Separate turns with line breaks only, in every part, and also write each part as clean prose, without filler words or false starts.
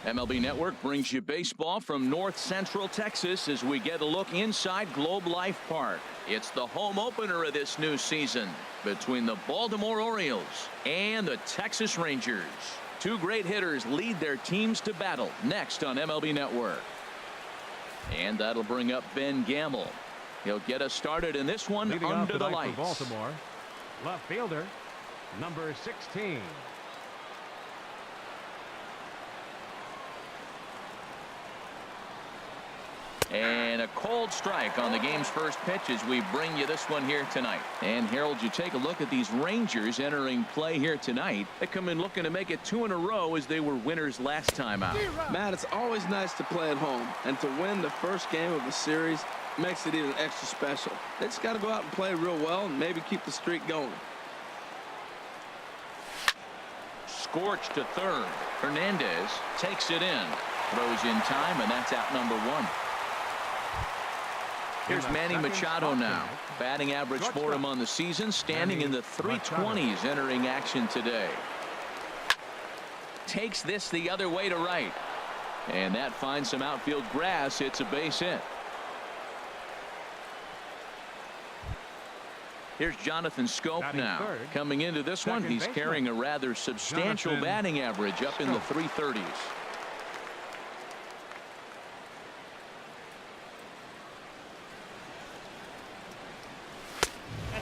MLB Network brings you baseball from North Central Texas as we get a look inside Globe Life Park. It's the home opener of this new season between the Baltimore Orioles and the Texas Rangers. Two great hitters lead their teams to battle next on MLB Network. And that'll bring up Ben Gamble. He'll get us started in this one.
Leading
under the
lights.
lights.
For Baltimore, left fielder, number 16.
And a cold strike on the game's first pitch as we bring you this one here tonight. And Harold, you take a look at these Rangers entering play here tonight. They come in looking to make it 2 in a row as they were winners last time out.
Matt, it's always nice to play at home, and to win the first game of the series makes it even extra special. They just got to go out and play real well and maybe keep the streak going.
Scorched to third. Hernandez takes it in. Throws in time, and that's out number 1. Here's Manny Machado now. Batting average for him on the season, standing in the 320s entering action today. Takes this the other way to right. And that finds some outfield grass. It's a base hit. Here's Jonathan Scope now. Coming into this one, he's carrying a rather substantial batting average up in the 330s.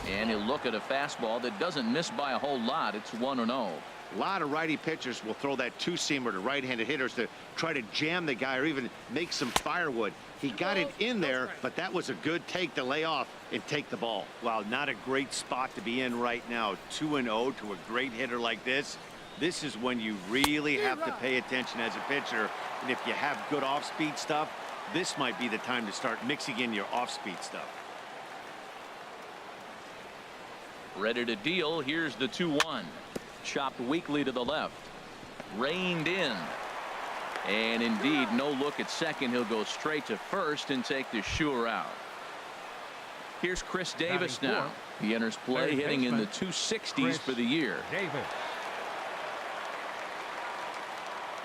And he'll look at a fastball that doesn't miss by a whole lot. It's 1-0.
A lot of righty pitchers will throw that two-seamer to right-handed hitters to try to jam the guy or even make some firewood. He got it in there, but that was a good take to lay off and take the ball.
Wow, not a great spot to be in right now. 2-0 to a great hitter like this. This is when you really have to pay attention as a pitcher. And if you have good off-speed stuff, this might be the time to start mixing in your off-speed stuff.
Ready to deal. Here's the 2-1. Chopped weakly to the left. Reined in. And indeed, no look at second. He'll go straight to first and take the sure out. Here's Chris Davis now. He enters play hitting in the 260s for the year.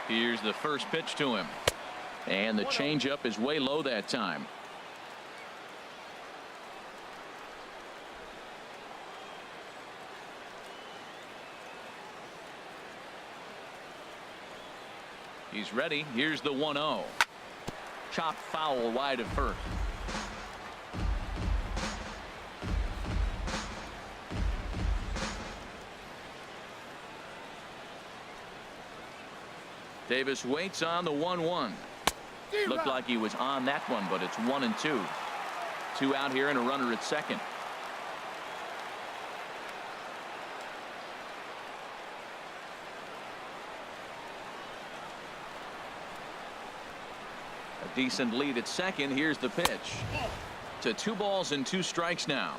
Here's the first pitch to him. And the changeup is way low that time. He's ready. Here's the 1-0. Chopped foul wide of first. Davis waits on the 1-1. Looked like he was on that one, but it's 1-2. 2 out here and a runner at second. Decent lead at second. Here's the pitch. To 2 balls and 2 strikes now.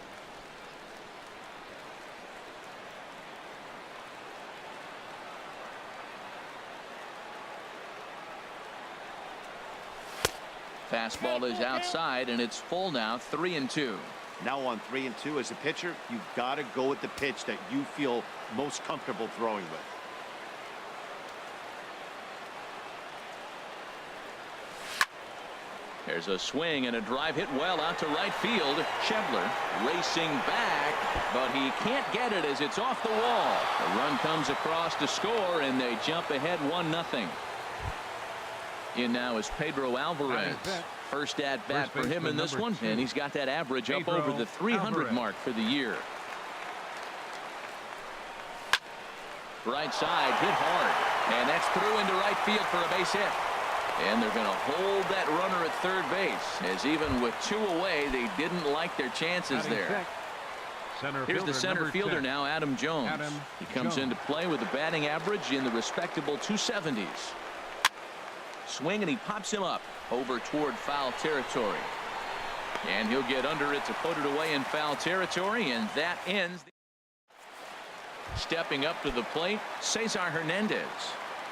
Fastball is outside and it's full now. 3-2.
Now on 3-2 as a pitcher, you've got to go with the pitch that you feel most comfortable throwing with.
There's a swing and a drive hit well out to right field. Schebler racing back, but he can't get it as it's off the wall. The run comes across to score, and they jump ahead 1-0. In now is Pedro Alvarez. First at bat for him in this one, and he's got that average up over the 300 mark for the year. Right side hit hard, and that's through into right field for a base hit. And they're going to hold that runner at third base, as even with 2 away, they didn't like their chances there. Here's the center fielder now, Adam Jones. He comes into play with a batting average in the respectable 270s. Swing, and he pops him up over toward foul territory. And he'll get under it to put it away in foul territory, and that ends. Stepping up to the plate, Cesar Hernandez.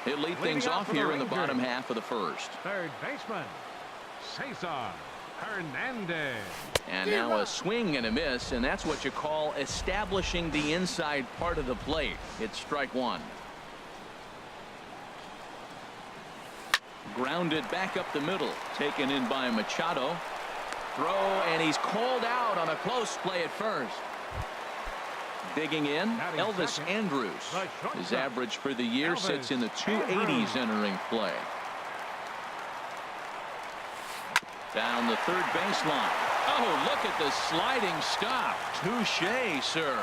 He'll lead things off here in the bottom half of the first.
Third baseman, Cesar Hernandez.
And now a swing and a miss, and that's what you call establishing the inside part of the plate. It's strike 1. Grounded back up the middle. Taken in by Machado. Throw, and he's called out on a close play at first. Digging in, Elvis Andrews. His average for the year sits in the 280s entering play. Down the third baseline. Oh, look at the sliding stop. Touché, sir.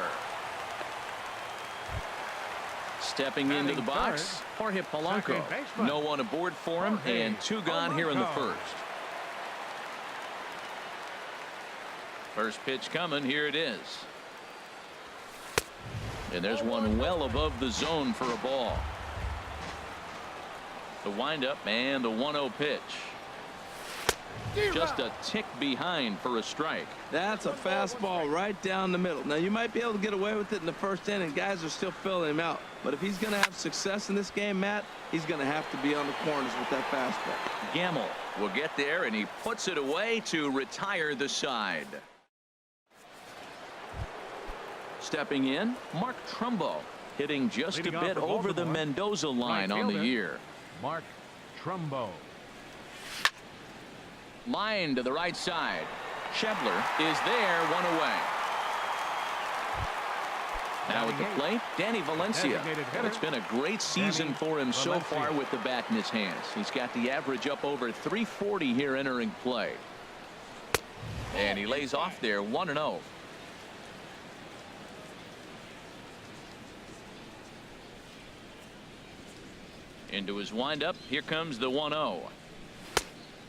Stepping into the box, Jorge Polanco. No one aboard for him, and 2 gone here in the first. First pitch coming. Here it is. And there's one well above the zone for a ball. The windup and the 1-0 pitch. Just a tick behind for a strike.
That's a fastball right down the middle. Now, you might be able to get away with it in the first inning. Guys are still filling him out. But if he's going to have success in this game, Matt, he's going to have to be on the corners with that fastball.
Gamble will get there, and he puts it away to retire the side. Stepping in, Mark Trumbo, hitting just a bit over the Mendoza line on the year.
Mark Trumbo.
Line to the right side. Schebler is there, 1 away. Now at the plate, Danny Valencia. It's been a great season for him so far with the bat in his hands. He's got the average up over 340 here entering play. And he lays off there, 1-0. Into his windup. Here comes the 1-0.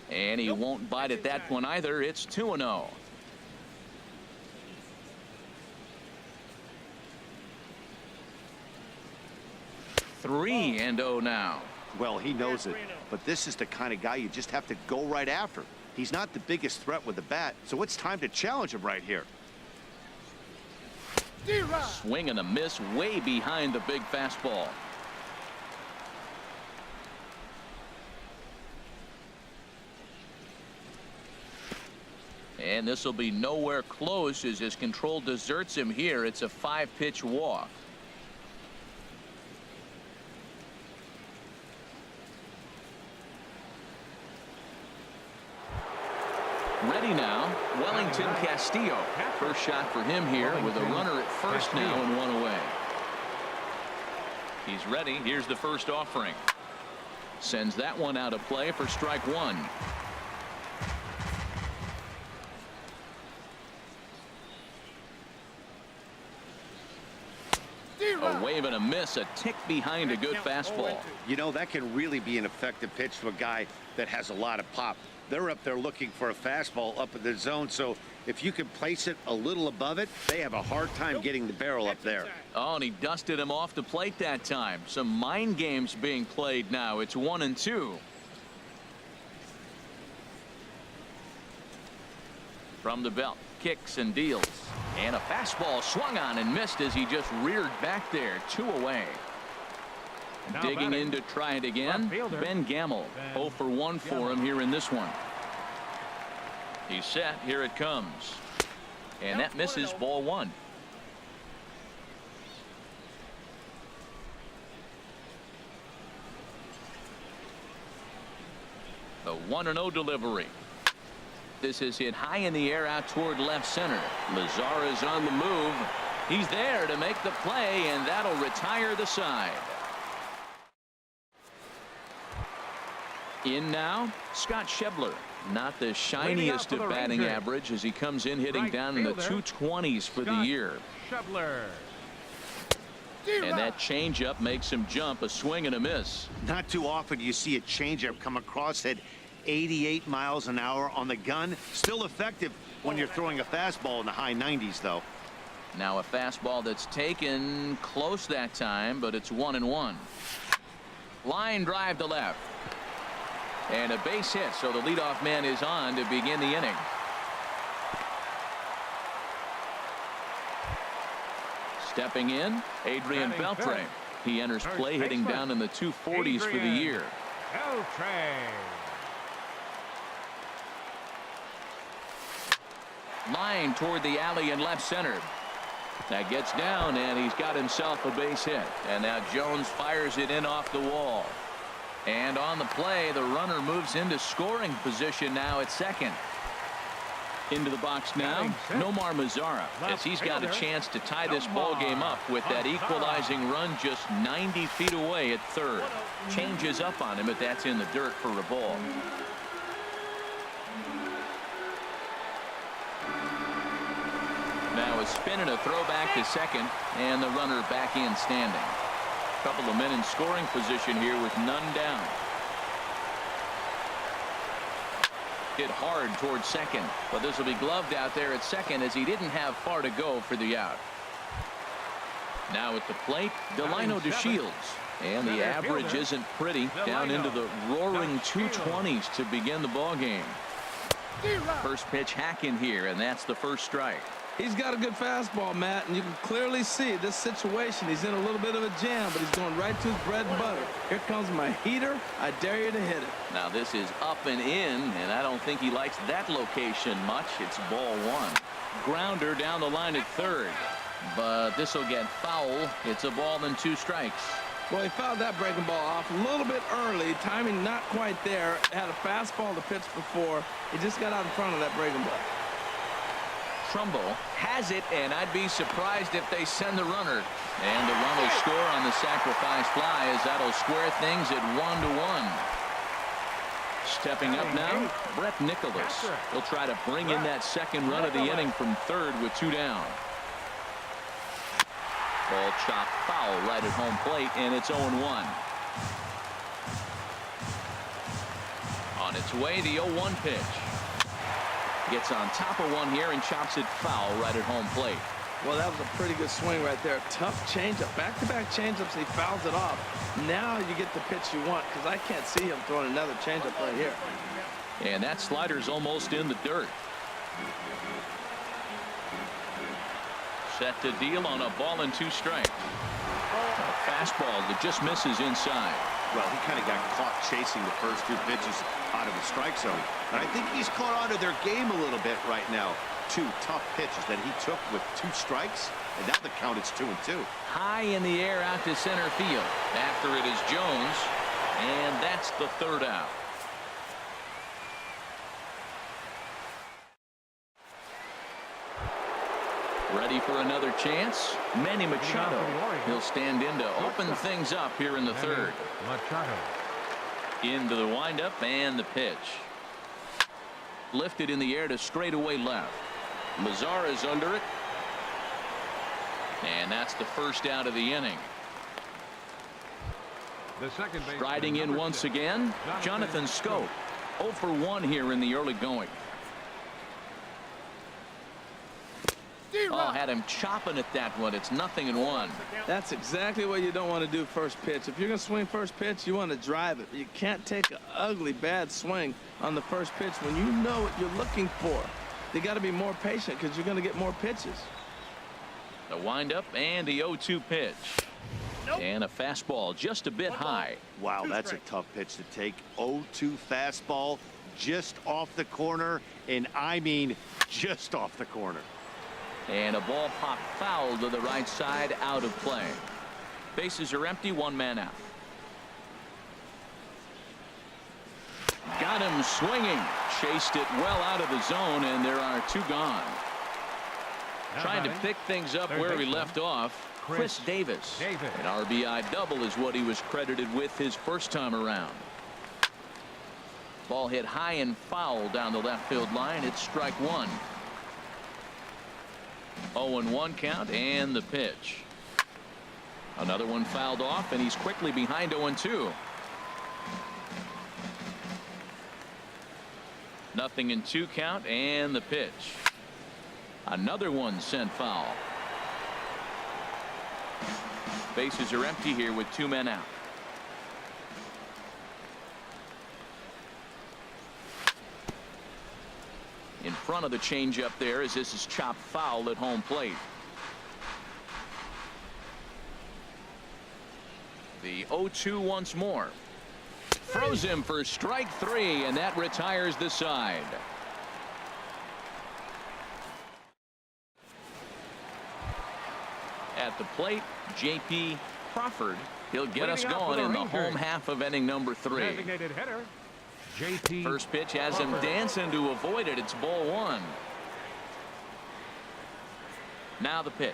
And he won't bite at that one either. It's 2-0. Three and 0 now.
Well, he knows it, but this is the kind of guy you just have to go right after. He's not the biggest threat with the bat, so it's time to challenge him right here.
Swing and a miss way behind the big fastball. And this will be nowhere close as his control deserts him here. It's a 5-pitch walk. Ready now, Wellington Castillo. First shot for him here with a runner at first now and 1 away. He's ready. Here's the first offering. Sends that one out of play for strike 1. A wave and a miss, a tick behind a good fastball.
You know, that can really be an effective pitch to a guy that has a lot of pop. They're up there looking for a fastball up in the zone, so if you can place it a little above it, they have a hard time getting the barrel up there.
Oh, and he dusted him off the plate that time. Some mind games being played now. It's 1-2. From the belt, kicks and deals. And a fastball swung on and missed as he just reared back there. 2 away.
Now
digging
batting,
in to try it again. Ben Gamble. 0 for 1 for him here in this one. He's set. Here it comes. And that misses, ball 1. The 1-0 delivery. This is hit high in the air out toward left center. Lazar is on the move. He's there to make the play, and that'll retire the side. In now, Scott Schebler. Not the shiniest of batting average as he comes in hitting down in the 220s for the year.
Schebler.
And that changeup makes him jump. A swing and a miss.
Not too often do you see a changeup come across at 88 miles an hour on the gun. Still effective when you're throwing a fastball in the high 90s, though.
Now a fastball that's taken close that time, but it's 1-1. Line drive to left. And a base hit, so the leadoff man is on to begin the inning. Stepping in, Adrian Beltre. He enters play hitting down in the 240s for the year. Line toward the alley in left center. That gets down, and he's got himself a base hit. And now Jones fires it in off the wall. And on the play, the runner moves into scoring position now at second. Into the box now, Nomar Mazara, as he's got a chance to tie this ball game up with that equalizing run just 90 feet away at third. Changes up on him, but that's in the dirt for a ball. Now a spin and a throwback to second, and the runner back in standing. A couple of men in scoring position here with none down. Hit hard towards second, but this will be gloved out there at second as he didn't have far to go for the out. Now at the plate, Delino DeShields, and the average isn't pretty, down into the roaring 220s to begin the ball game. First pitch hacking here, and that's the first strike.
He's got a good fastball, Matt, and you can clearly see this situation. He's in a little bit of a jam, but he's going right to his bread and butter. Here comes my heater. I dare you to hit it.
Now this is up and in, and I don't think he likes that location much. It's ball one. Grounder down the line at third, but this will get foul. It's a ball and 2 strikes.
Well, he fouled that breaking ball off a little bit early. Timing not quite there. Had a fastball to pitch before. He just got out in front of that breaking ball.
Trumbo has it, and I'd be surprised if they send the runner. And the run will score on the sacrifice fly as that'll square things at 1-1. Stepping up now, Brett Nicholas. He'll try to bring in that second run of the inning from third with 2 down. Ball chopped foul right at home plate, and it's 0-1. On its way, the 0-1 pitch. Gets on top of one here and chops it foul right at home plate.
Well, that was a pretty good swing right there. Tough changeup. Back-to-back changeups, and he fouls it off. Now you get the pitch you want, because I can't see him throwing another changeup right here.
And that slider's almost in the dirt. Set to deal on a ball and 2 strikes. A fastball that just misses inside.
Well, he kind of got caught chasing the first 2 pitches out of the strike zone. And I think he's caught on to their game a little bit right now. 2 tough pitches that he took with 2 strikes, and now the count is 2-2.
High in the air out to center field. After it is Jones, and that's the 3rd out. Ready for another chance? Manny Machado. He'll stand in to open things up here in the 3rd.
Machado.
Into the windup and the pitch. Lifted in the air to straightaway left. Mazara's under it. And that's the first out of the inning.
The second baseman,
Striding in once
6,
again, Jonathan Schoop. 0 for 1 here in the early going. Oh, had him chopping at that one. It's 0-1.
That's exactly what you don't want to do first pitch. If you're going to swing first pitch, you want to drive it. You can't take an ugly, bad swing on the first pitch when you know what you're looking for. You got to be more patient because you're going to get more pitches.
The windup and the 0-2 pitch. And a fastball just a bit high.
Wow, that's a tough pitch to take. 0-2 fastball just off the corner, and I mean just off the corner.
And a ball popped foul to the right side, out of play. Bases are empty, 1 man out. Got him swinging. Chased it well out of the zone, and there are 2 gone. Trying to pick things up where he left off, Chris Davis. An RBI double is what he was credited with his first time around. Ball hit high and foul down the left field line. It's strike 1. 0-1 count and the pitch. Another one fouled off, and he's quickly behind 0-2. 0-2 count and the pitch. Another one sent foul. Bases are empty here with 2 men out. In front of the changeup there as this is chopped foul at home plate. The 0-2 once more. Throws him for strike 3, and that retires the side. At the plate, J.P. Crawford. He'll get us
Leading off
going
with
in
a
the
Ranger.
home half of inning number 3.
Designated hitter, JT.
First pitch has him
Crawford.
dancing to avoid it. It's ball 1. Now the pitch.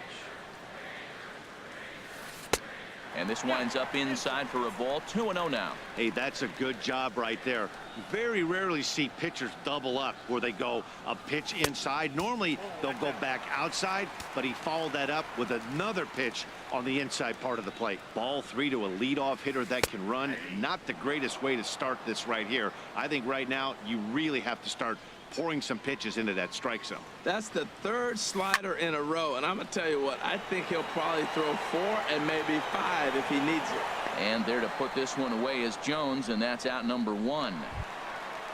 And this winds up inside for a ball. 2-0 now.
Hey, that's a good job right there. Very rarely see pitchers double up where they go a pitch inside. Normally they'll go back outside, but he followed that up with another pitch on the inside part of the plate. Ball 3 to a leadoff hitter that can run. Not the greatest way to start this right here. I think right now you really have to start pouring some pitches into that strike zone.
That's the 3rd slider in a row, and I'm going to tell you what, I think he'll probably throw 4 and maybe 5 if he needs it.
And there to put this one away is Jones, and that's out number 1.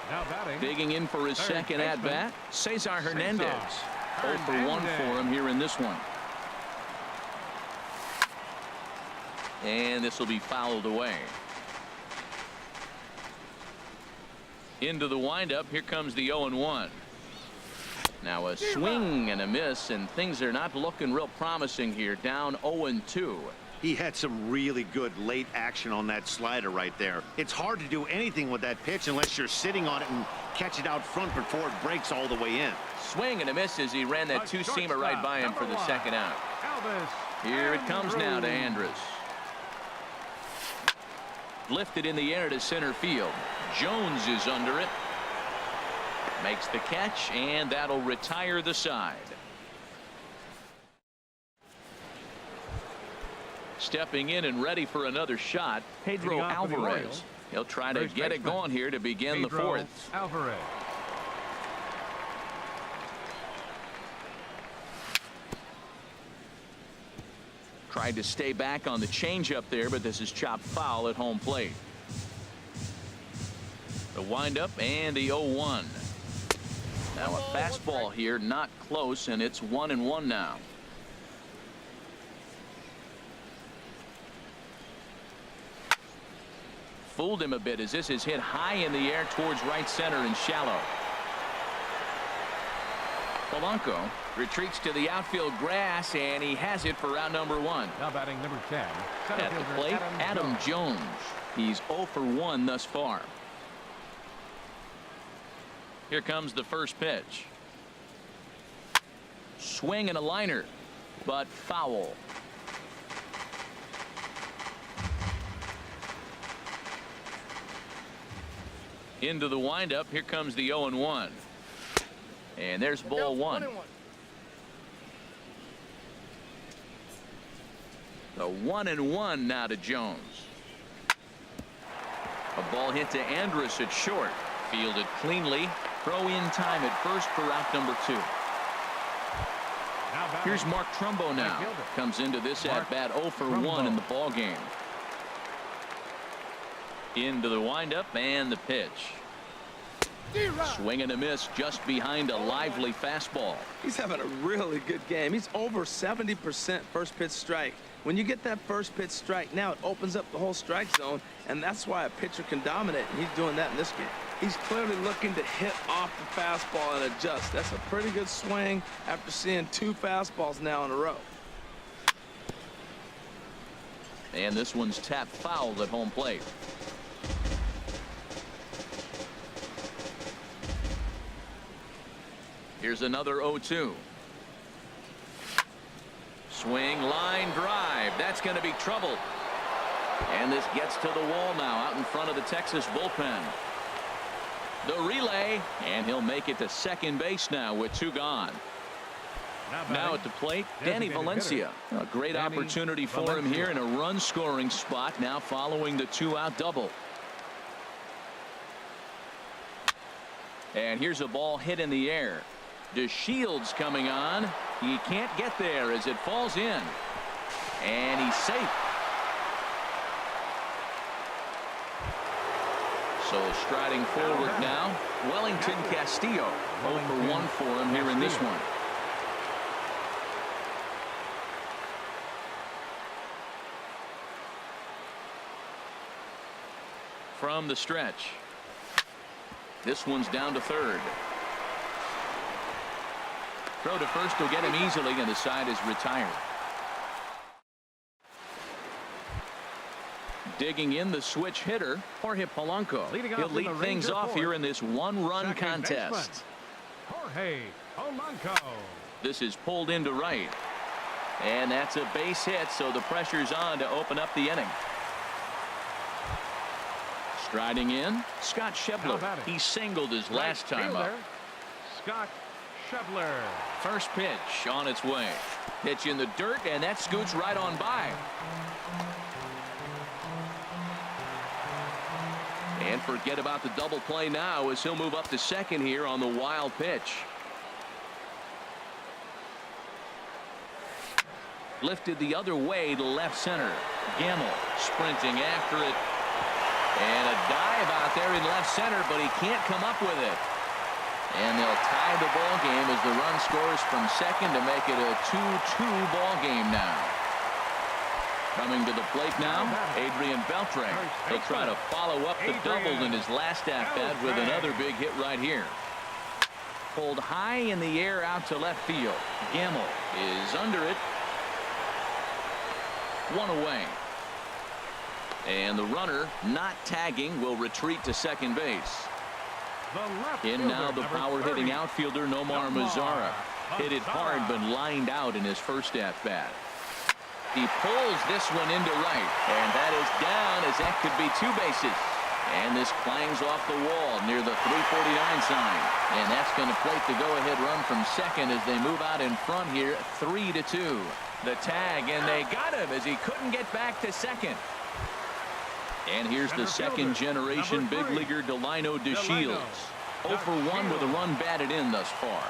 Now batting.
Digging in for his
Third
second
baseman.
at-bat, Cesar Hernandez. 0 for 1
Hernandez.
for him here in this one. And this will be fouled away. Into the windup. Here comes the 0-1. Now a swing and a miss, and things are not looking real promising here. Down 0-2.
He had some really good late action on that slider right there. It's hard to do anything with that pitch unless you're sitting on it and catch it out front before it breaks all the way in.
Swing and a miss as he ran that
A
two-seamer right by him for the
shortstop,
second out.
Elvis
Here it comes now to
Andrews.
Andrus. Lifted in the air to center field. Jones is under it. Makes the catch, and that'll retire the side. Stepping in and ready for another shot, Pedro
Leading off for the
Alvarez.
Orioles.
He'll try to
First
get it
baseman,
going here to begin the
Pedro
4th.
Alvarez.
Tried to stay back on the changeup there, but this is chopped foul at home plate. The windup and the 0-1. Now a fastball here, not close, and it's 1-1 now. Fooled him a bit as this is hit high in the air towards right center and shallow. Polanco retreats to the outfield grass, and he has it for round number 1.
Now batting number 10. Center
At the
fielder
plate, Adam
Jones.
Jones. He's 0 for 1 thus far. Here comes the first pitch. Swing and a liner, but foul. Into the windup. Here comes the 0-1. And there's ball 1. The 1-1 now to Jones. A ball hit to Andrus at short. Fielded cleanly. Throw in time at first for out number 2.
Now batting.
Here's Mark Trumbo now.
fielder.
Comes into this
Mark
at bat 0 for
Trumbo.
1 in the ball game. Into the windup and the pitch. Swing and a miss just behind a lively fastball.
He's having a really good game. He's over 70% first pitch strike. When you get that first pitch strike, now it opens up the whole strike zone, and that's why a pitcher can dominate, and he's doing that in this game. He's clearly looking to hit off the fastball and adjust. That's a pretty good swing after seeing 2 fastballs now in a row.
And this one's tapped foul at home plate. Here's another 0-2. Swing, line drive. That's going to be trouble. And this gets to the wall now out in front of the Texas bullpen. The relay, and he'll make it to second base now with 2 gone. Now at the plate, Danny
Designated
Valencia. A great
Danny
opportunity for him
Valencia.
here in a run scoring spot now following the 2-out double. And here's a ball hit in the air. DeShields coming on. He can't get there as it falls in. And he's safe. So striding forward now, Wellington Castillo. 0 for 1 for him here in this one. From the stretch. This one's down to third. Throw to first will get him easily, and the side is retired. digging in the switch hitter, Jorge Polanco. He'll lead things off here in this one-run contest.
Jorge Polanco.
This is pulled into right. And that's a base hit, so the pressure's on to open up the inning. Striding in, Scott Schebler. He singled his last time up.
Scott Schebler.
First pitch on its way. Pitch in the dirt, and that scoots right on by. And forget about the double play now as he'll move up to second here on the wild pitch. Lifted the other way to left center. Gamble sprinting after it. And a dive out there in left center, but he can't come up with it. And they'll tie the ball game as the run scores from second to make it a 2-2 ball game now. Coming to the plate now, Adrian Beltre. He'll try to follow up the double in his last at-bat with another big hit right here. Pulled high in the air out to left field. Gamble is under it. One away. And the runner, not tagging, will retreat to second base. In now the power-hitting outfielder Nomar Mazara. Hit it hard but lined out in his first at-bat. He pulls this one into right, and that is down as that could be two bases. And this clangs off the wall near the 349 sign. And that's going to plate the go-ahead run from second as they move out in front here, 3-2. The tag, and they got him as he couldn't get back to second. And here's the second-generation big leaguer Delino DeShields. 0 for 1 with a run batted in thus far.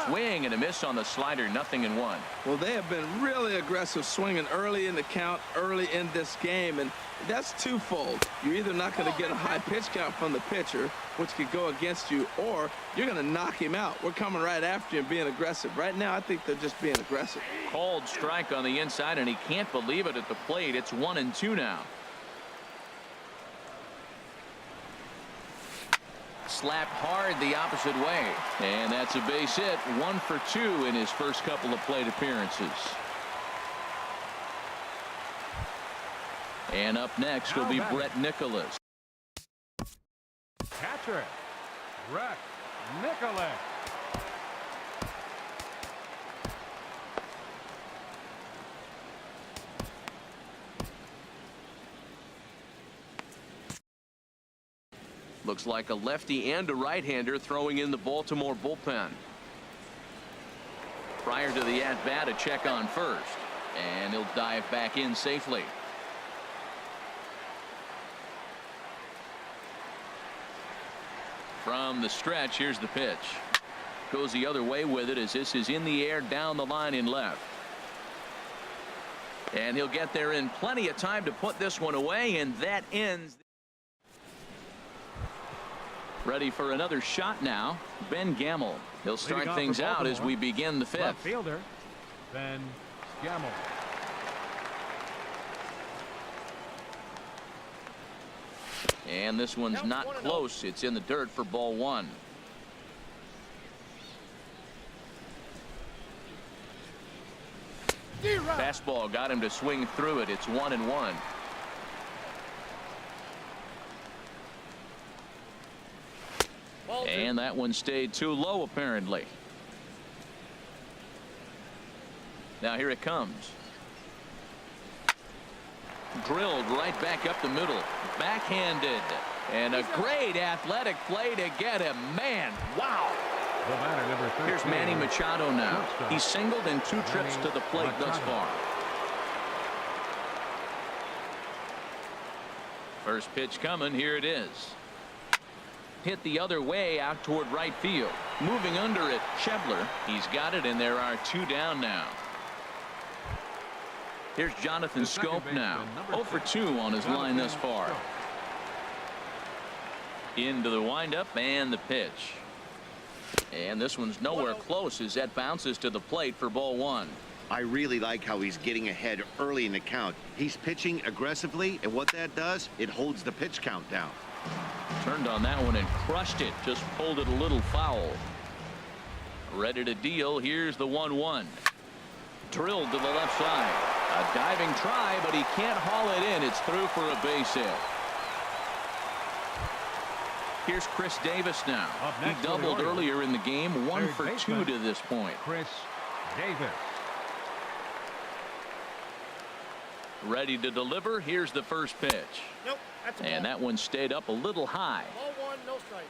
Swing and a miss on the slider, 0-1.
Well, they have been really aggressive swinging early in the count, early in this game, and that's twofold. You're either not going to get a high pitch count from the pitcher, which could go against you, or you're going to knock him out. We're coming right after you and being aggressive. Right now, I think they're just being aggressive.
Called strike on the inside, and he can't believe it at the plate. It's 1-2 now. Slapped hard the opposite way, and that's a base hit. 1 for 2 in his first couple of plate appearances. And up next will be Brett Nicholas.
Catcher, Brett Nicholas.
Looks like a lefty and a right-hander throwing in the Baltimore bullpen. Prior to the at-bat, a check on first, and he'll dive back in safely. From the stretch, here's the pitch. Goes the other way with it as this is in the air down the line in left. And he'll get there in plenty of time to put this one away, and that ends. Ready for another shot now, Ben Gamble. He'll start things out as we begin the fifth.
Left fielder, Ben Gamble.
And this one's not close. It's in the dirt for ball one. Fastball got him to swing through it. It's 1-1. And that one stayed too low, apparently. Now here it comes. Drilled right back up the middle. Backhanded. And a great athletic play to get him. Man, wow.
The batter, number 13.
Here's Manny Machado now. He's singled in 2 trips to the plate thus far. First pitch coming. Here it is. Hit the other way out toward right field. Moving under it, Schebler. He's got it, and there are 2 down now. Here's Jonathan Scope now. 0 for 2 on his line thus far. Into the windup and the pitch. And this one's nowhere close as that bounces to the plate for ball one.
I really like how he's getting ahead early in the count. He's pitching aggressively, and what that does, it holds the pitch count down.
Turned on that one and crushed it. Just pulled it a little foul. Ready to deal. Here's the 1-1. Drilled to the left side. A diving try, but he can't haul it in. It's through for a base hit. Here's Chris Davis now. He doubled earlier in the game. 1 for 2 to this point.
Chris Davis.
Ready to deliver. Here's the first pitch.
Nope, that's a
and
ball.
that one stayed up a little high.
Ball 1, no strike.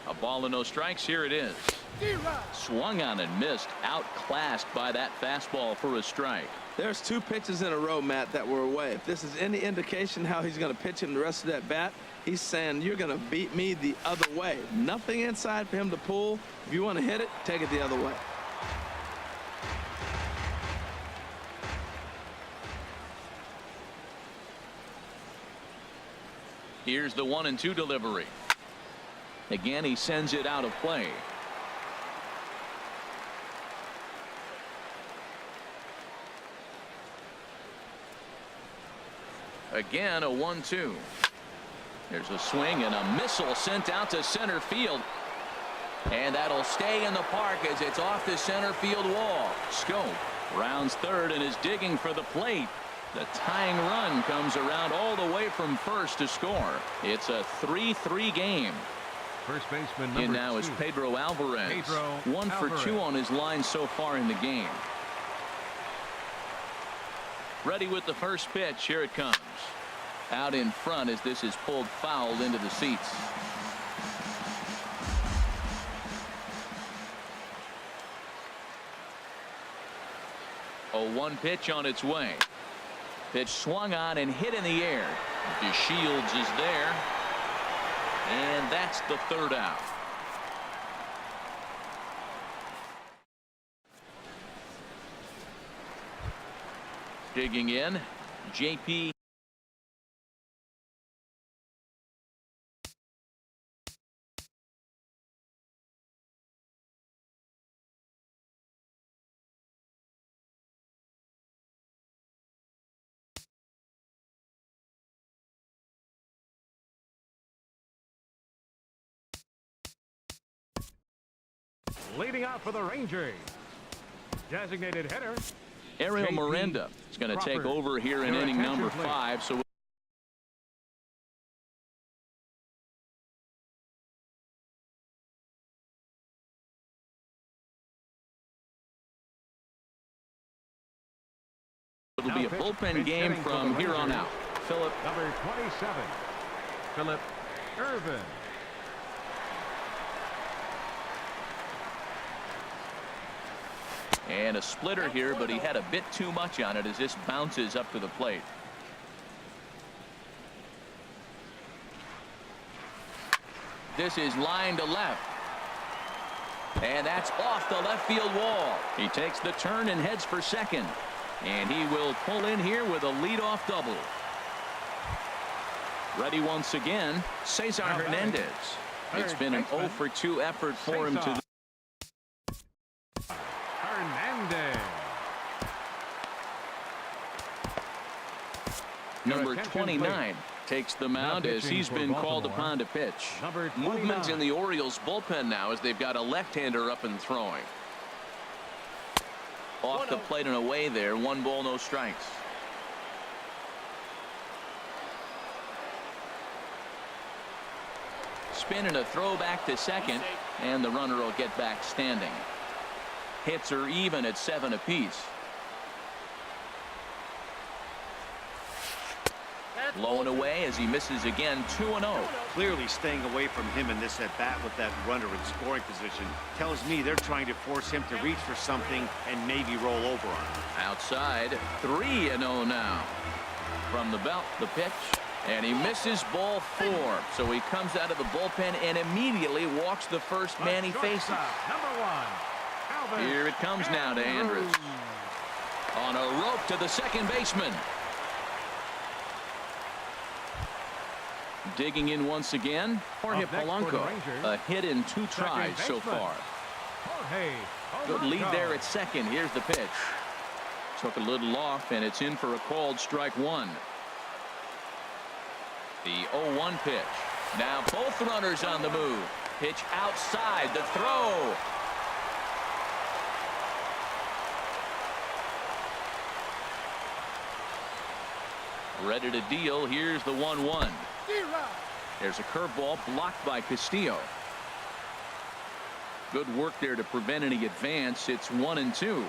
A ball and no strikes. Here it is. Swung on and missed. Outclassed by that fastball for a strike.
There's 2 pitches in a row, Matt, that were away. If this is any indication how he's going to pitch him the rest of that bat, he's saying you're going to beat me the other way. Nothing inside for him to pull. If you want to hit it, take it the other way.
Here's the 1-2 delivery. Again, he sends it out of play. Again, a 1-2. There's a swing and a missile sent out to center field. And that'll stay in the park as it's off the center field wall. Scope rounds third and is digging for the plate. The tying run comes around all the way from first to score. It's a 3-3 game.
First baseman
In
number
now
2.
is Pedro Alvarez.
Pedro
1 for 2
Alvarez.
on his line so far in the game. Ready with the first pitch. Here it comes. Out in front as this is pulled foul into the seats. A 1 pitch on its way. Pitch swung on and hit in the air. DeShields is there. And that's the 3rd out. Digging in, JP.
Leading out for the Rangers. Designated hitter.
Ariel
JP
Miranda is going to take
Crawford.
over here in
Your
inning
attention,
number
please.
5. So it'll be a
Now
bullpen
pitch
game
hitting for
from
the
here on
Rangers.
out. Philip.
Number 27. Philip Irvin.
And a splitter here, but he had a bit too much on it as this bounces up to the plate. This is line to left. And that's off the left field wall. He takes the turn and heads for second. And he will pull in here with a leadoff double. Ready once again, Cesar Hernandez. It's been an 0 for 2 effort for him to
Hernandez.
number 29 takes the mound as
pitching
he's
for
been called
Baltimore.
upon to pitch.
Number
Movement
29.
in the Orioles bullpen now as they've got a left-hander up and throwing. Off the plate and away there. 1 ball, no strikes. Spin and a throw back to second, and the runner will get back standing. Hits are even at 7 apiece. Low and away as he misses again. 2-0.
Clearly staying away from him in this at bat with that runner in scoring position tells me they're trying to force him to reach for something and maybe roll over on him.
Outside, 3-0 now. From the belt, the pitch, and he misses ball 4. So he comes out of the bullpen and immediately walks the first man he faces.
Number 1. Alvin
Here it comes now to Andrus. On a rope to the second baseman. Digging in once again, Jorge
Up next for the
Polanco.
Rangers,
A hit in 2 tries so
baseman,
far.
Jorge
Good lead
Polanco.
there at second. Here's the pitch. Took a little off, and it's in for a called strike 1. The 0-1 pitch. Now both runners on the move. Pitch outside, the throw. Ready to deal. Here's the 1-1. There's a curveball blocked by Castillo. Good work there to prevent any advance. It's 1-2.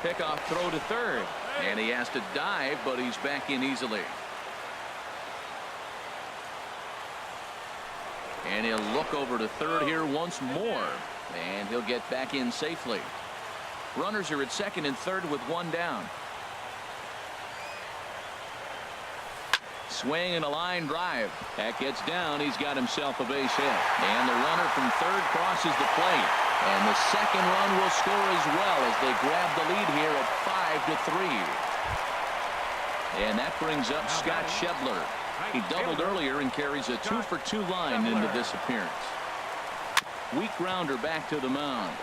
Pickoff throw to third, and he has to dive, but he's back in easily. And he'll look over to third here once more, and he'll get back in safely. Runners are at second and third with one down. Swing and a line drive. That gets down. He's got himself a base hit. And the runner from third crosses the plate. And the second run will score as well as they grab the lead here at 5-3. And that brings up Scott Schebler. He doubled earlier and carries a 2-for-2 line into this appearance. Weak grounder back to the mound.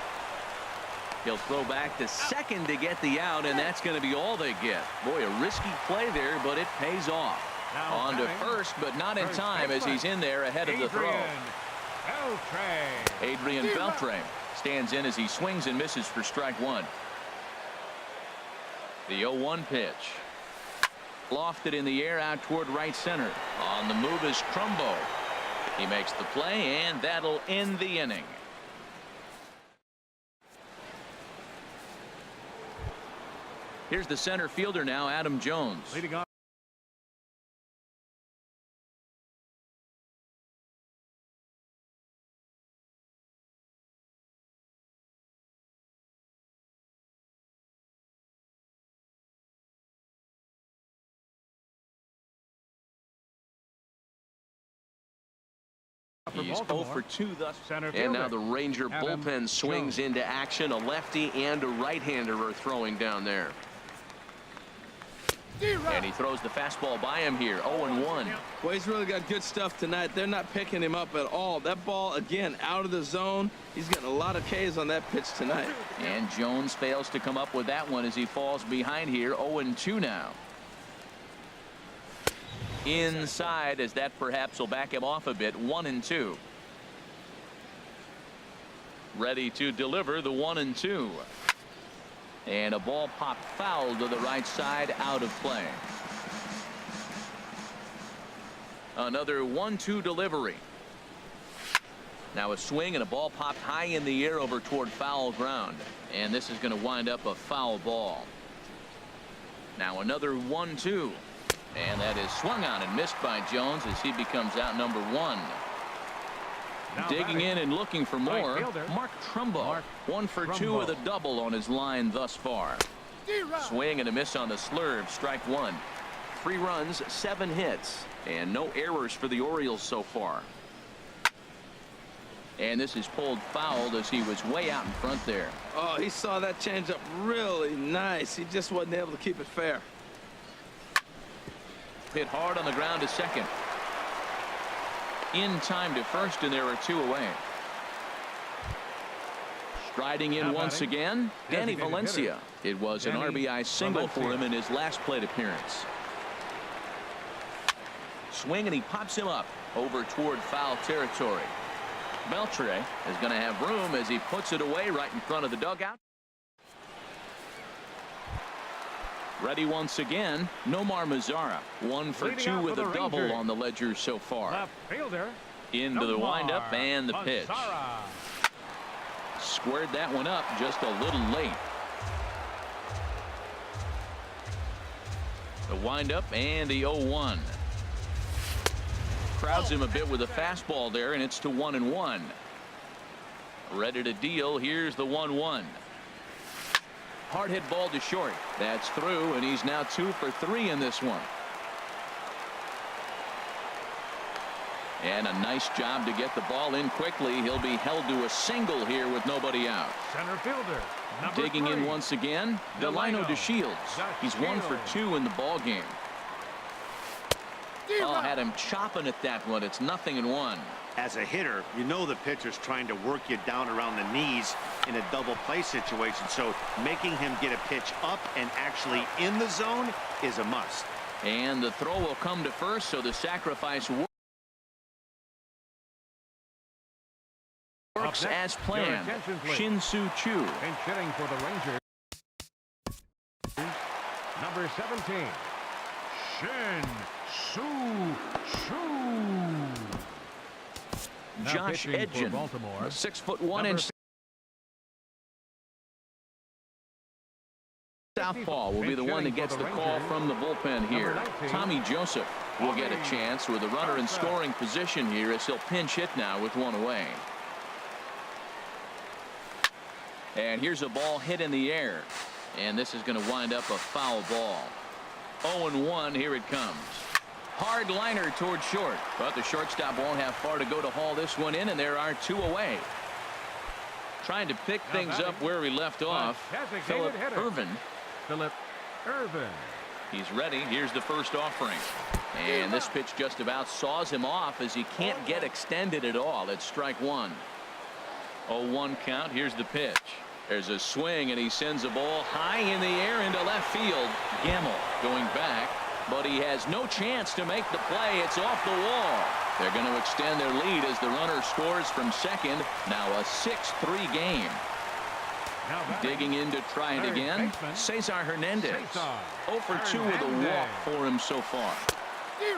He'll throw back to second to get the out, and that's going to be all they get. Boy, a risky play there, but it pays off. On to first, but not in time as he's in there ahead of the throw. Adrian Beltre stands in as he swings and misses for strike one. The 0-1 pitch. Lofted in the air out toward right center. On the move is Trumbo. He makes the play, and that'll end the inning. Here's the center fielder now, Adam Jones.
Leading off.
He's 0 for 2 thus.
And
now the Ranger bullpen swings into action. A lefty and a right-hander are throwing down there. And he throws the fastball by him here. 0-1.
Well, he's really got good stuff tonight. They're not picking him up at all. That ball, again, out of the zone. He's getting a lot of Ks on that pitch tonight.
And Jones fails to come up with that one as he falls behind here. 0-2 now. Inside, as that perhaps will back him off a bit. 1-2. Ready to deliver the 1-2. And a ball popped foul to the right side, out of play. Another 1-2 delivery. Now a swing and a ball popped high in the air over toward foul ground. And this is going to wind up a foul ball. Now another 1-2. And that is swung on and missed by Jones as he becomes out number 1.
Now
digging in and looking for more, Mark Trumbo. 1 for 2 with a double on his line thus far. Swing and a miss on the slurve. Strike 1. 3 runs, 7 hits, and no errors for the Orioles so far. And this is pulled foul as he was way out in front there.
Oh, he saw that changeup really nice. He just wasn't able to keep it fair.
Hit hard on the ground to second. In time to first, and there are 2 away. Striding in once again, Danny Valencia. It was an RBI single for him in his last plate appearance. Swing, and he pops him up over toward foul territory. Beltre is going to have room as he puts it away right in front of the dugout. Ready once again, Nomar Mazara. 1 for 2 with a double on the ledger so far.
Left fielder.
Into the windup and the pitch. Squared that one up just a little late. The windup and the 0-1. Crowds him a bit with a fastball there, and it's to 1-1. Ready to deal. Here's the 1-1. Hard hit ball to short. That's through, and he's now 2 for 3 in this one. And a nice job to get the ball in quickly. He'll be held to a single here with nobody out.
Center fielder.
Digging in once again, Delino DeShields. He's 1 for 2 in the ball game. Oh, had him chopping at that one. It's 0-1.
As a hitter, you know the pitcher's trying to work you down around the knees in a double play situation. So making him get a pitch up and actually in the zone is a must.
And the throw will come to first, so the sacrifice works as planned. Shin-Soo Choo.
Pinch hitting for the Rangers. Number 17, Shin-Soo Choo.
Josh Edgen,
Baltimore.
6'1" southpaw will be the one that gets the call from the bullpen here. Tommy Joseph will get a chance with a runner in scoring position here as he'll pinch hit now with one away. And here's a ball hit in the air, and this is going to wind up a foul ball. 0-1, here it comes. Hard liner toward short, but the shortstop won't have far to go to haul this one in, and there are two away. Trying to pick things up where he left off, Philip Ervin. He's ready. Here's the first offering, and this pitch just about saws him off as he can't get extended at all. It's strike one. 0-1 count. Here's the pitch. There's a swing, and he sends a ball high in the air into left field. Gamble going back, but he has no chance to make the play. It's off the wall. They're going to extend their lead as the runner scores from second. Now a 6-3 game. Digging in to try it again. Cesar Hernandez. 0 for 2 with a walk for him so far.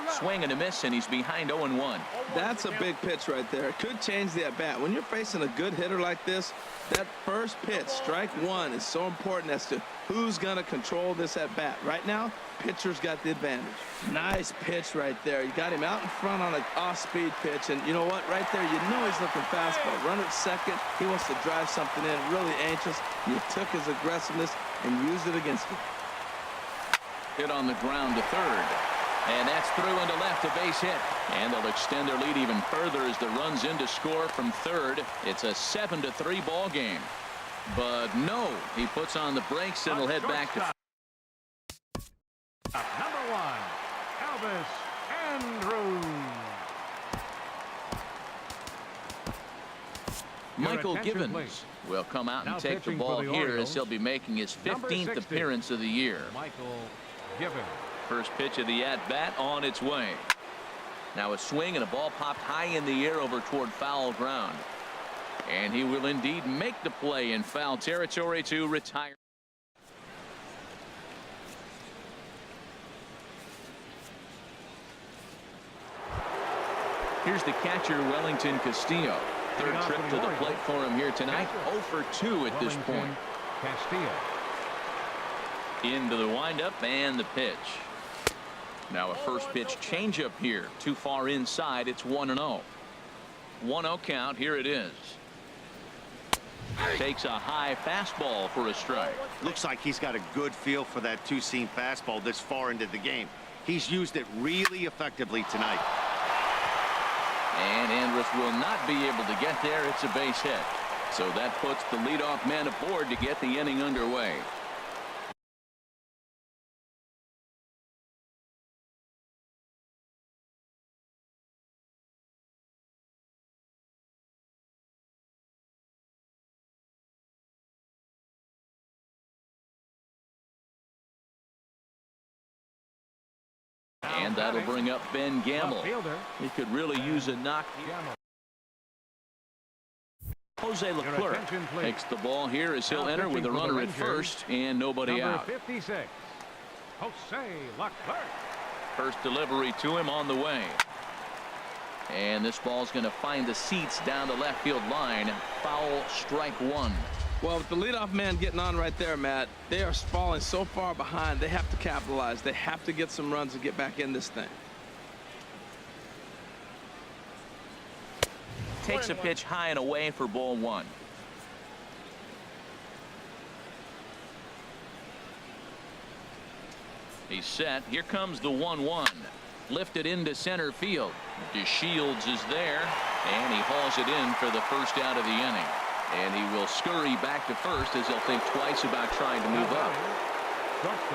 Swing and a miss, and he's behind 0-1.
That's a big pitch right there. It could change the at bat. When you're facing a good hitter like this, that first pitch, strike one, is so important as to who's going to control this at bat. Right now, pitcher's got the advantage. Nice pitch right there. You got him out in front on an off-speed pitch, and you know what? Right there, you know he's looking fastball. Run at second. He wants to drive something in. Really anxious. You took his aggressiveness and used it against him.
Hit on the ground to third. And that's through into left, a base hit. And they'll extend their lead even further as the runs in to score from third. It's a 7-3 ball game. But no, he puts on the brakes and will head back to
Number 1, Elvis Andrus.
Michael Givens will come out and take the ball here as he'll be making his 15th appearance of the year.
Michael Givens.
First pitch of the at-bat on its way. Now a swing and a ball popped high in the air over toward foul ground. And he will indeed make the play in foul territory to retire. Here's the catcher, Wellington Castillo. Third trip to the plate for him here tonight. 0 for 2 at this point.
Castillo.
Into the windup and the pitch. Now a first pitch changeup here. Too far inside. It's 1-0. 1-0 count. Here it is. Takes a high fastball for a strike.
Looks like he's got a good feel for that two-seam fastball this far into the game. He's used it really effectively tonight.
And Andrus will not be able to get there. It's a base hit. So that puts the leadoff man aboard to get the inning underway. And that'll bring up Ben Gamble. He could really use a knock. Jose Leclerc takes the ball here as he'll enter with a runner at first and nobody out.
56, Jose Leclerc.
First delivery to him on the way. And this ball's going to find the seats down the left field line. Foul, strike one.
Well, with the leadoff man getting on right there, Matt, they are falling so far behind. They have to capitalize. They have to get some runs and get back in this thing.
Takes a pitch high and away for ball one. He's set. Here comes the 1-1. Lifted into center field. DeShields is there, and he hauls it in for the first out of the inning. And he will scurry back to first as he'll think twice about trying to move up.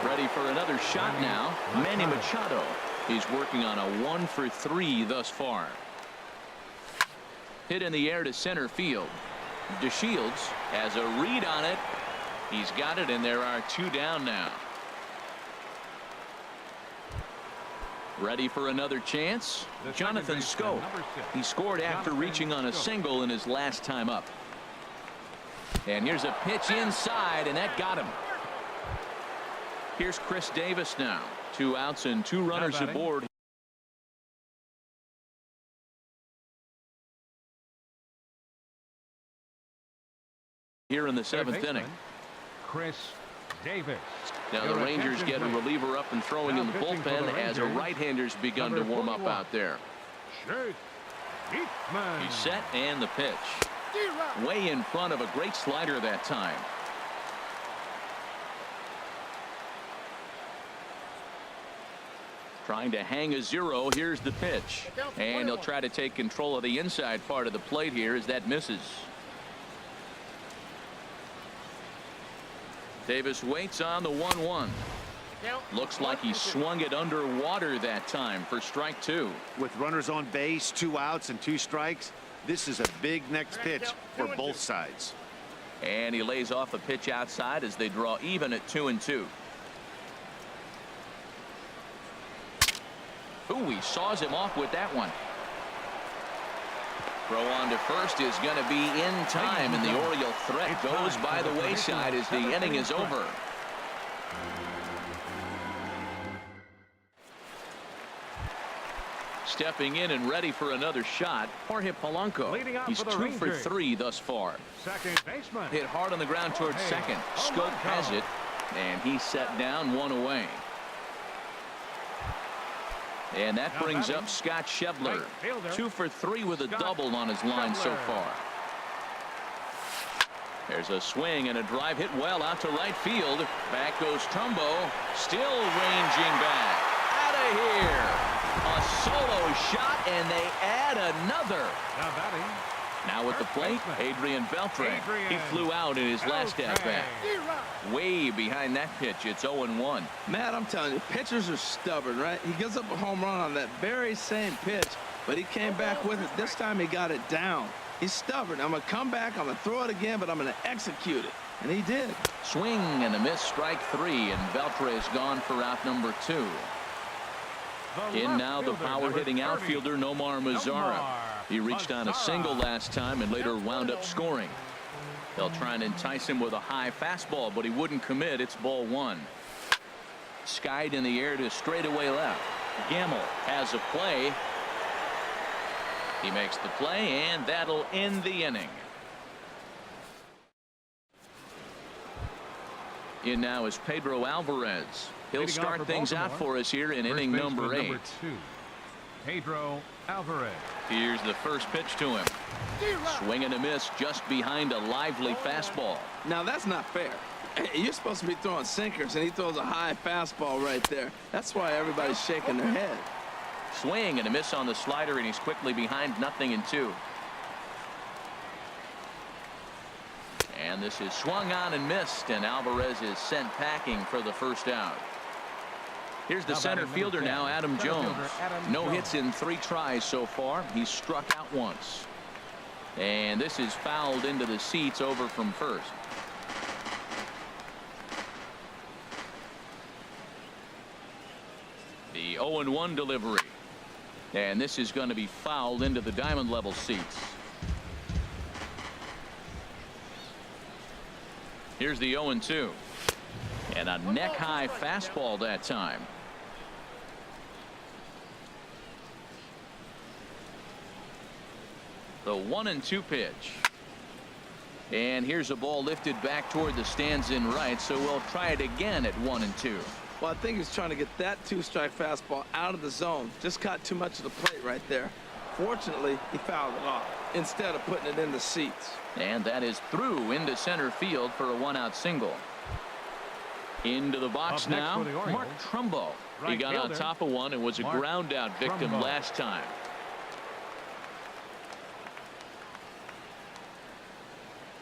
Ready for another shot now. Manny Machado. He's working on a 1 for 3 thus far. Hit in the air to center field. DeShields has a read on it. He's got it, and there are 2 down now. Ready for another chance?
The
Jonathan
second
Scope.
baseman, number 6.
He scored after
Jonathan
reaching on a
Scope.
single in his last time up. And here's a pitch inside, and that got him. Here's Chris Davis now. 2 outs and 2 runners
batting.
aboard. Here in the
Third
7th inning.
baseman, Chris Davis.
Now the
Your
Rangers
attention,
get a
please.
reliever up and throwing
Now
in the
pitching for the
bullpen as a
Rangers,
right-hander's begun to
number
warm up
41.
out there.
Chase Eastman.
He's set and the pitch. Way in front of a great slider that time. Trying to hang a 0. Here's the pitch. And he'll try to take control of the inside part of the plate here as that misses. Davis waits on the 1-1. Looks like he swung it underwater that time for strike 2.
With runners on base, 2 outs and 2 strikes, this is a big next pitch for both sides.
And he lays off a pitch outside as they draw even at 2-2. Ooh, he saws him off with that one. Throw on to first is going to be in time, and the Oriole threat goes by the wayside as the inning is over. Stepping in and ready for another shot, Jorge Polanco.
Leading off
He's
for the
2 for
Rangers.
3 thus far.
Second baseman.
Hit hard on the ground towards second. Scope has it, and he's set down 1 away. And that
Now
brings
batting,
up Scott Schebler.
right fielder,
2 for 3 with a
Scott
double on his line so
Schebler.
far. There's a swing and a drive hit well out to right field. Back goes Trumbo. Still ranging back. Out of here. A solo shot, and they add another.
Now batting.
Now at the plate, Adrian Beltre. He flew out in his last at-bat. Way behind that pitch. It's 0-1.
Matt, I'm telling you, pitchers are stubborn, right? He gives up a home run on that very same pitch, but he came back with it. This time he got it down. He's stubborn. I'm going to come back, I'm going to throw it again, but I'm going to execute it. And he did.
Swing and a miss, strike 3, and Beltre is gone for out number 2. In now the power-hitting outfielder Nomar Mazara. He reached on a single last time and later wound up scoring. They'll try and entice him with a high fastball, but he wouldn't commit. It's ball 1. Skied in the air to straightaway left. Gamble has a play. He makes the play, and that'll end the inning. In now is Pedro Alvarez. He'll
Leading off
start
for
things out
Baltimore,
for us here in
first
inning
baseman,
number 8.
Number 2, Pedro Alvarez.
Here's the first pitch to him. Swing and a miss just behind a lively fastball.
Now, that's not fair. You're supposed to be throwing sinkers, and he throws a high fastball right there. That's why everybody's shaking their head.
Swing and a miss on the slider, and he's quickly behind 0-2. And this is swung on and missed, and Alvarez is sent packing for the first out. Here's the
Now
center
batting
fielder
number 10,
now, Adam
center
Jones.
fielder Adam
No
Jones.
hits in 3 tries so far. He's struck out once. And this is fouled into the seats over from first. The 0-1 delivery. And this is going to be fouled into the diamond level seats. Here's the 0-2. And a neck high fastball that time. The 1-2 pitch. And here's a ball lifted back toward the stands in right, so we'll try it again at 1-2.
Well, I think he's trying to get that 2-strike fastball out of the zone. Just caught too much of the plate right there. Fortunately, he fouled it off instead of putting it in the seats.
And that is through into center field for a 1-out single. Into the box
Up next
now,
for the Orioles,
Mark Trumbo. He
right
got on
fielder,
top of one and was a
Mark
ground out victim
Trumbo.
last time.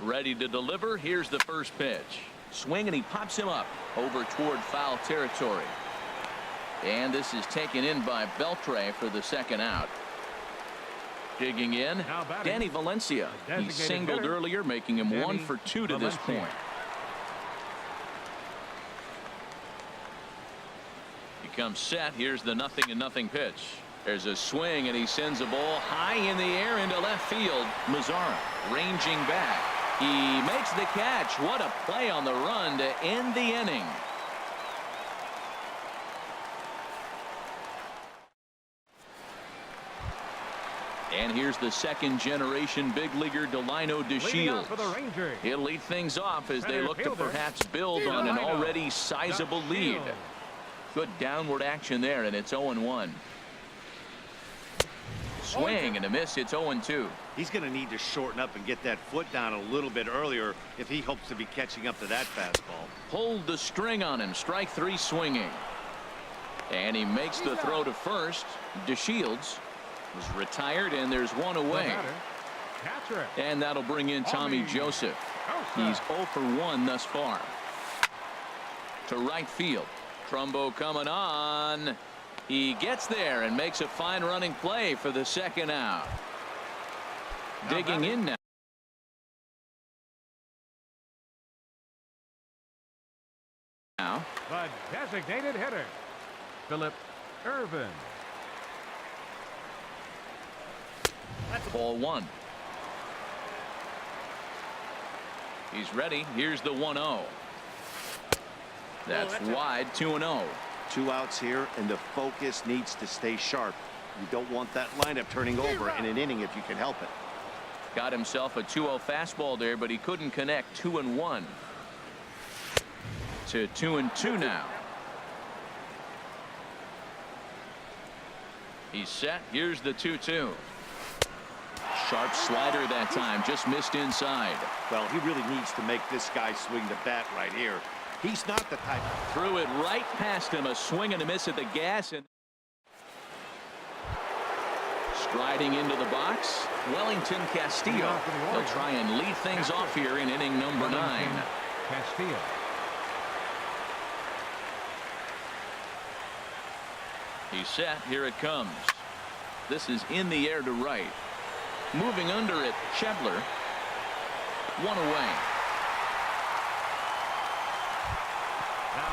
Ready to deliver. Here's the first pitch. Swing, and he pops him up over toward foul territory. And this is taken in by Beltre for the second out. Digging in,
Now batting,
Danny Valencia.
the
He
designated
singled
hitter,
earlier, making him
Danny
1 for 2 to this
Valencia.
point. He comes set. Here's the 0-0 pitch. There's a swing, and he sends a ball high in the air into left field. Mazzara ranging back. He makes the catch. What a play on the run to end the inning. And here's the second-generation big leaguer Delino DeShields.
For the Rangers.
He'll lead things off as they
Center
look to
fielder,
perhaps build on an already sizable lead. Good downward action there, and it's 0-1. Swing and a miss. It's 0-2.
He's going to need to shorten up and get that foot down a little bit earlier if he hopes to be catching up to that fastball.
Pulled the string on him. Strike three swinging. And he makes the throw to first. DeShields was retired, and there's one away. And that'll bring in Tommy Joseph. He's 0 for 1 thus far. To right field. Trumbo coming on. He gets there and makes a fine running play for the second out. Digging in now.
The designated hitter, Philip Irvin.
Ball one. He's ready. Here's the 1-0. That's wide. 2-0.
2 outs here, and the focus needs to stay sharp. You don't want that lineup turning over in an inning if you can help it.
Got himself a 2-0 fastball there, but he couldn't connect. 2-1. To 2-2 now. He's set. Here's the 2-2. Sharp slider that time, just missed inside.
Well, he really needs to make this guy swing the bat right here. He's not the type.
Threw it right past him. A swing and a miss at the gas. And striding into the box, Wellington Castillo. He'll try and lead things off here in inning number 9.
Castillo.
He's set. Here it comes. This is in the air to right. Moving under it, Shebler. One away.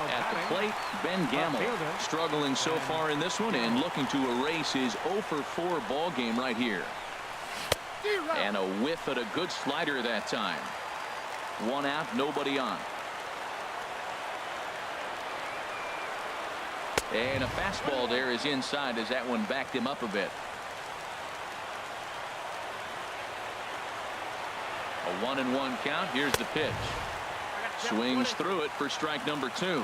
At the plate, Ben Gamble struggling so far in this one and looking to erase his 0 for 4 ball game right here. And a whiff at a good slider that time. 1 out, nobody on. And a fastball there is inside as that one backed him up a bit. A 1-1 count. Here's the pitch. Swings through it for strike number 2.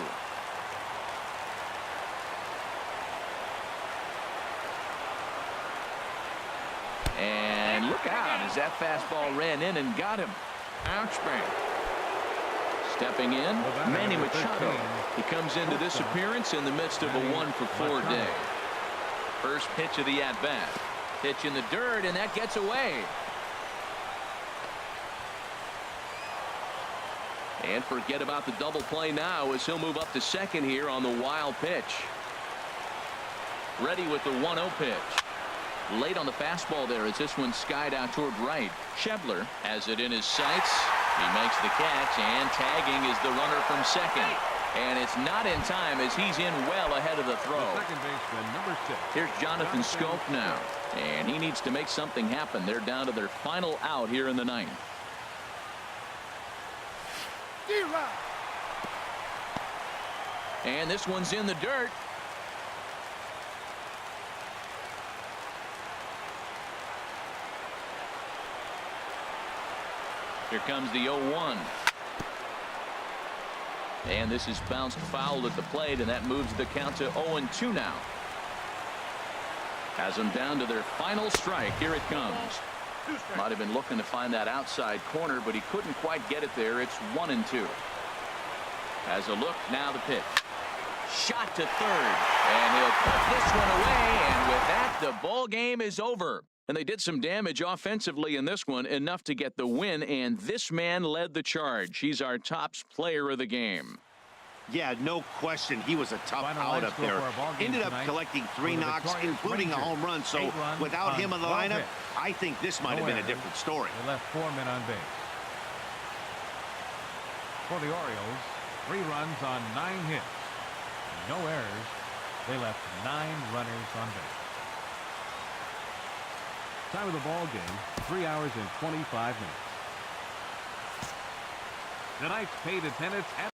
And look out as that fastball ran in and got him. Ouch, man. Stepping in, Manny Machado. He comes into this appearance in the midst of a 1 for 4 day. First pitch of the at-bat. Pitch in the dirt, and that gets away. And forget about the double play now as he'll move up to second here on the wild pitch. Ready with the 1-0 pitch. Late on the fastball there as this one skied out toward right. Shebler has it in his sights. He makes the catch, and tagging is the runner from second. And it's not in time as he's in well ahead of the throw.
Second baseman, number 6.
Here's Jonathan Scope now. And he needs to make something happen. They're down to their final out here in the 9th. And this one's in the dirt. Here comes the 0-1. And this is bounced foul at the plate, and that moves the count to 0-2 now. Has them down to their final strike. Here it comes. Might have been looking to find that outside corner, but he couldn't quite get it there. It's 1-2. Has a look. Now the pitch. Shot to third. And he'll put this one away. And with that, the ball game is over. And they did some damage offensively in this one, enough to get the win. And this man led the charge. He's our top player of the game.
Yeah, no question. He was a tough out up there. Ended up collecting 3 knocks, including a home run. So without him in the lineup, I think this might have been a different story.
They left 4 men on base. For the Orioles, 3 runs on 9 hits. No errors. They left 9 runners on base. Time of the ball game, 3 hours and 25 minutes. Tonight's paid attendance at